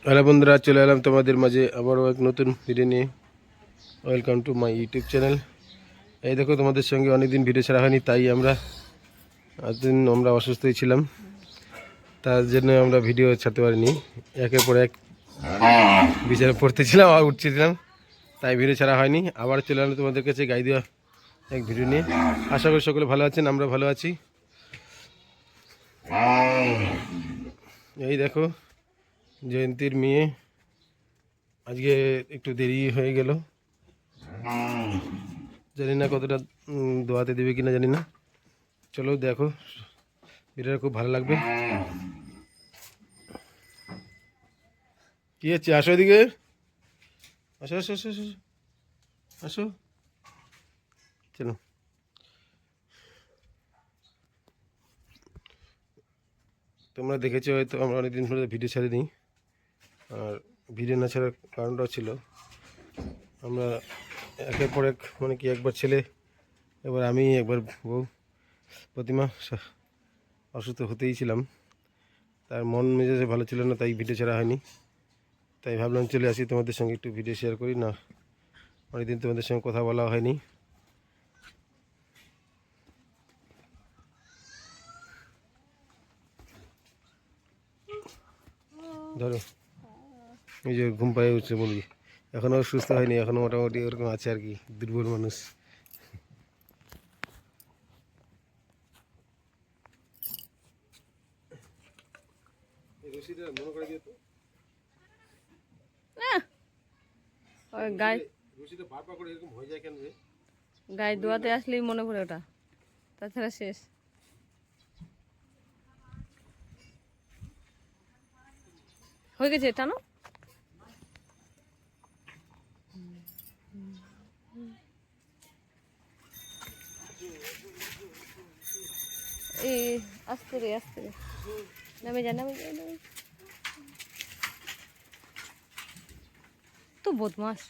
Hello বন্ধুরা, চলে এলাম তোমাদের মাঝে আবারও এক নতুন ভিডিও নিয়ে। Welcome to my YouTube channel. এই দেখো, তোমাদের সঙ্গে অনেকদিন ভিডিও ছাড়া হয়নি, তাই আমরা অসুস্থই ছিলাম, তার জন্য আমরা ভিডিও ছাড়তে পারিনি। একের পর এক বিছানা পড়তেছিলাম আর উঠছিলাম, তাই ভিডিও ছাড়া হয়নি। আবার চলে এলাম তোমাদের কাছে গাই দেওয়া এক ভিডিও নিয়ে। আশা করি সকলে ভালো আছেন, আমরা ভালো আছি। এই দেখো, জয়ন্তীর মেয়ে আজকে একটু দেরি হয়ে গেল, জানি না কতটা দোয়াতে দেবে কিনা জানি না। চলো দেখো, ভিডিওটা খুব ভালো লাগবে। কি হচ্ছে? আসো এদিকে, আসো আসো আসো আসো আসো, চলো। তোমরা দেখেছো হয়তো, আমরা অনেকদিন ধরে ভিডিও ছাড়িনি। আর ভিডিও না ছাড়ার কারণটাও ছিল, আমরা একের পর এক, মানে কি, একবার ছেলে, এবার আমি, একবার বউ প্রতিমা অসুস্থ হতেই ছিলাম। তার মন মেজাজে ভালো ছিল না, তাই ভিডিও ছাড়া হয়নি। তাই ভাবলাম চলে আসি, তোমাদের সঙ্গে একটু ভিডিও শেয়ার করি না। অনেকদিন তোমাদের সঙ্গে কথা বলা হয়নি। ধরো, এই যে ঘুম পায়ে উঠছে বলি, এখনও সুস্থ হয়নি, এখনও মোটামুটি ওরকম আছে আর কি, দুর্বল মানুষ। গায়ে ধোয়াতে আসলেই মনে পড়ে ওটা, তাছাড়া শেষ। হয়ে গেছে টানো। এই আস্তে রে আস্তে রে, নামে যা নামে যা নামে। তো বদমাস।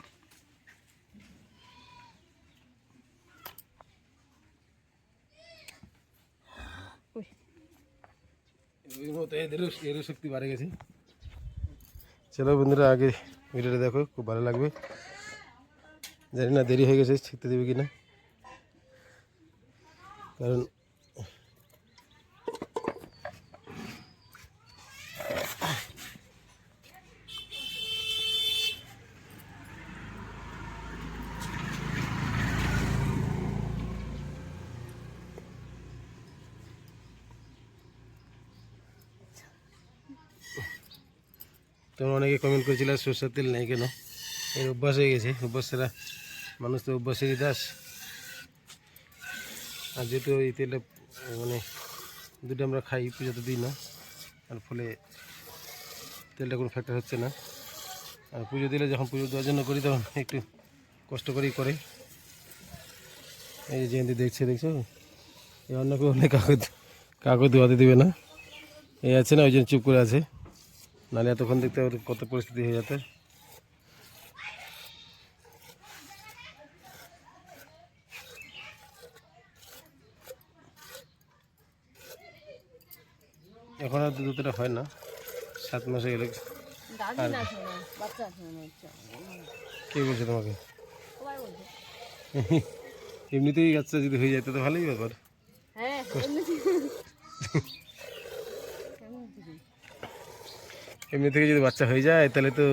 এরও শক্তি বাড়ে গেছে। চলো বন্ধুরা, আগে ভিডিওটা দেখো, খুব ভালো লাগবে। জানি না দেরি হয়ে গেছে, শিখতে দেবে কিনা, কারণ তোমরা অনেকে কমেন্ট করেছিল সরষের তেল নেই কেন। এর অভ্যাস হয়ে গেছে, অভ্যাস ছাড়া মানুষ তো অভ্যাসেরই দাস। আর যেহেতু এই তেলটা মানে দুটো আমরা খাই, পুজোতে দিই না, আর ফলে তেলটা কোনো ফ্যাক্টর হচ্ছে না। আর পুজো দিলে, যখন পুজো দেওয়ার জন্য করি, তখন একটু কষ্ট করেই করে। এই যে জয়ন্তী দেখছো, এই অন্য কেউ অনেক কাগজ ধোয়াতে দেবে না, এই আছে না, ওই জন্য চুপ করে আছে, নাহলে এতক্ষণ দেখতে হবে কত পরিস্থিতি হয়ে যেত। এখন আর দুধটা হয় না, 7 মাস হয়ে গেলে। কে বলছে তোমাকে? এমনিতেই বাচ্চা যদি হয়ে যায় তো ভালোই ব্যাপার। এমনি থেকে যদি বাচ্চা হয়ে যায় তাহলে তো,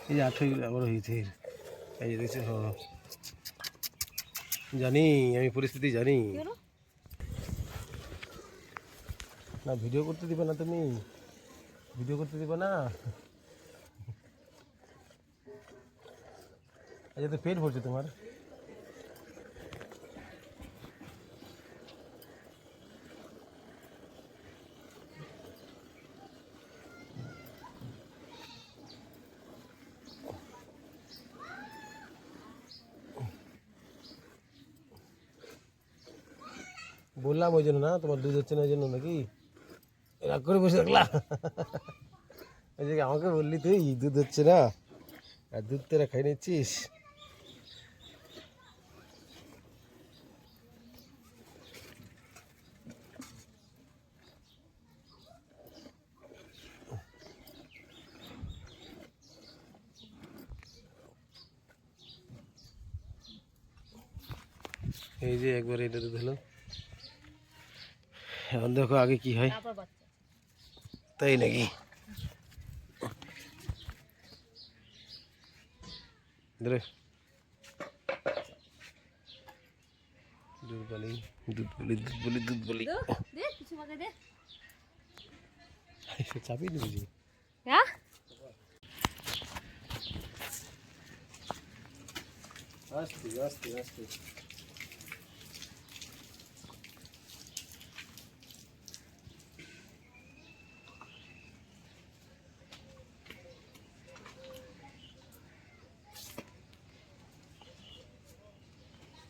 এই যে 8 আবার হয়েছে, এই যে দেখছি। জানি, আমি পরিস্থিতি জানি। না, ভিডিও করতে দিবে না, তুমি ভিডিও করতে দিবে না। আচ্ছা, তো পেট ভরছে তোমার? বললাম ওই জন্য না, তোমার দুধ হচ্ছে না ওই জন্য নাকি রাগ করে বসে থাকলা? ওই যে আমাকে বললি তুই দুধ হচ্ছে না, আর দুধ তোরা খাই নিচ্ছিস। এই যে একবার এটা দুধ হলো, এখন দেখো আগে কি হয়। তারপর বাচ্চা। তাই নাকি? ধরে দুধ বলি, দুধ বলি, দুধ বলি, দুধ বলি। দে কিছু মাকে দে। চাপিয়ে দিবি। হ্যাঁ আস্তে আস্তে আস্তে।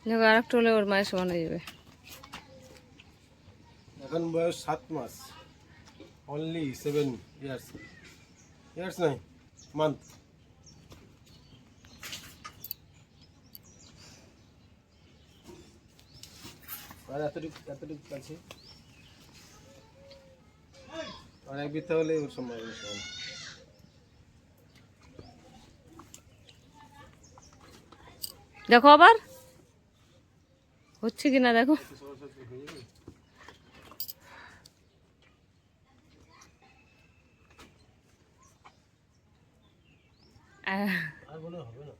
দেখো আর একটু হলে ওর মায়ের সমান হয়ে যাবে। এখন বয়স 7 মাস, অনলি 7 ইয়ার্স, ইয়ার্স নাই মান্থ। আর এতটুকু এতটুকু আছে, আর এক বিত্তা হলে ওর সময় সমান। দেখো আবার হচ্ছে কিনা দেখো। আর মনে হবে না।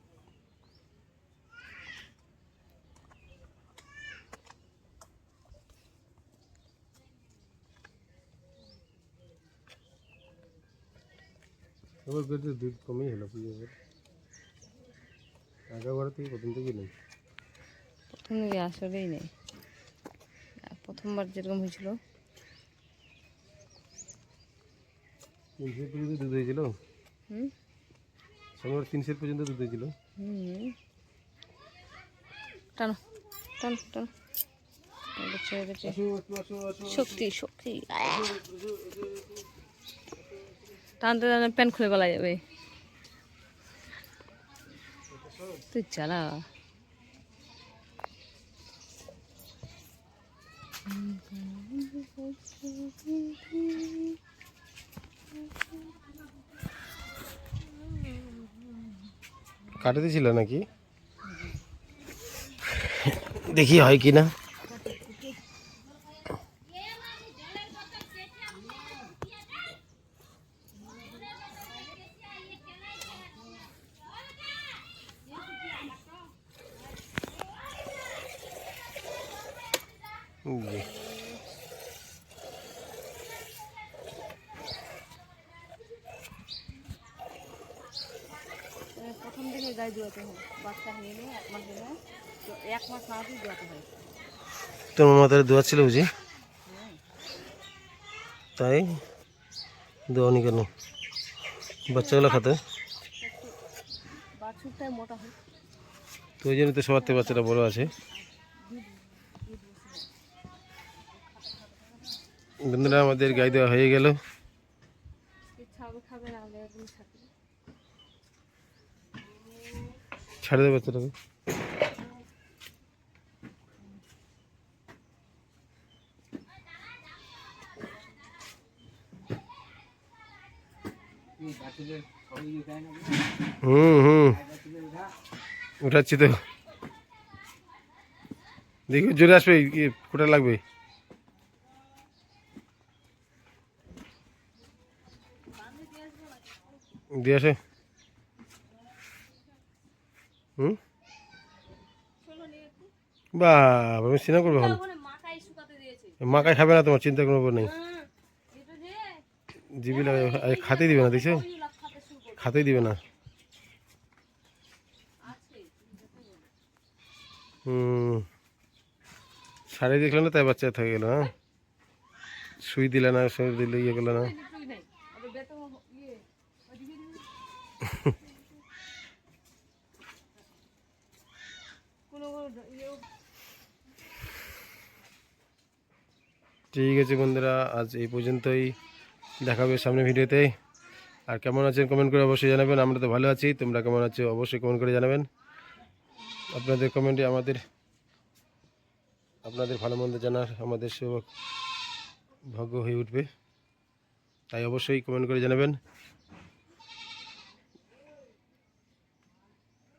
এবার কিন্তু দুধ কমই হলো পুজো, আগেবার থেকে প্রথম থেকেই নেই। প্রথম দিকে আসলেই নেই, প্রথমবার যেরকম হয়েছিল। 300 পর্যন্ত দুধ হয়েছিল, হুম সোমবার 300 পর্যন্ত দুধ হয়েছিল। হুম টানো টানো টানো। ছেড়ে দিচ্ছে। শক্তি শক্তি টানতে টানতে প্যান্ট খুলে গলা যাবে। তুই চালা। কাটে দিয়েছিল নাকি, দেখি হয় কি না। প্রথম দিকে গায়ে দোয়াতে হয়, বাচ্চা হয়ে নিয়ে 1 মাস হলে, তো 1 মাস না দিয়ে দোয়াতে হয়। তোর মাথায় দোয়া ছিল বুঝি? তাই দোয়ানি কেন? বাচ্চাগুলো খাতে বাছুরটাই মোটা হয়। তো ওই জন্য তো সবার থেকে বাচ্চাটা বড় আছে। বন্ধুরা আমাদের গাই দেওয়া হয়ে গেল। ছাগল খাবে না, হলে এগুলো থাকবে। ছাড়ে দেবে বাচ্চাটাকে। হুম উঠাচ্ছি তো, দেখি জোরে আসবে, কোটা লাগবে। দিয়ে আসে। বাহ, আমি চিন্তা করবো এখন। মাকাই খাবে না, তোমার চিন্তা কোনো ব্যাপার নেই। জিবি লাগে, খাতেই দিবে না, দেখছো? খাতেই দিবে না। শাড়ি দেখলে না, তাই বাচ্চা থেকে গেল। হ্যাঁ, সুই দিলে না, সুই দিলে ইয়ে করলে না। ঠিক আছে বন্ধুরা, আজ এই পর্যন্তই, দেখাবে সামনে ভিডিওতে। আর কেমন আছেন কমেন্ট করে অবশ্যই জানাবেন। আমরা তো ভালো আছি, তোমরা কেমন আছো অবশ্যই কমেন্ট করে জানাবেন। আপনাদের কমেন্টে আপনাদের ভালো মন্দ জানার আমাদের সৌভাগ্য হয়ে উঠবে, তাই অবশ্যই কমেন্ট করে জানাবেন।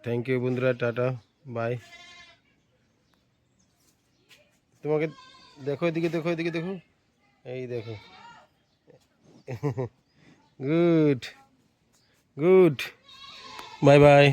থ্যাংক ইউ বন্ধুরা, টাটা বাই। তোমাকে দেখো, এদিকে দেখো, এদিকে দেখো, এই দেখো। Good, good, bye bye.